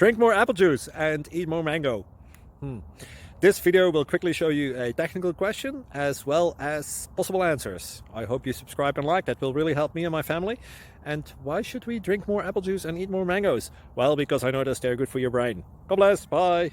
Drink more apple juice and eat more mango. This video will quickly show you a technical question as well as possible answers. I hope you subscribe and like, that will really help me and my family. And why should we drink more apple juice and eat more mangoes? Well, because I noticed they're good for your brain. God bless, bye.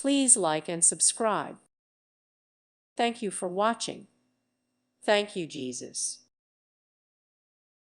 Please like and subscribe. Thank you for watching. Thank you, Jesus.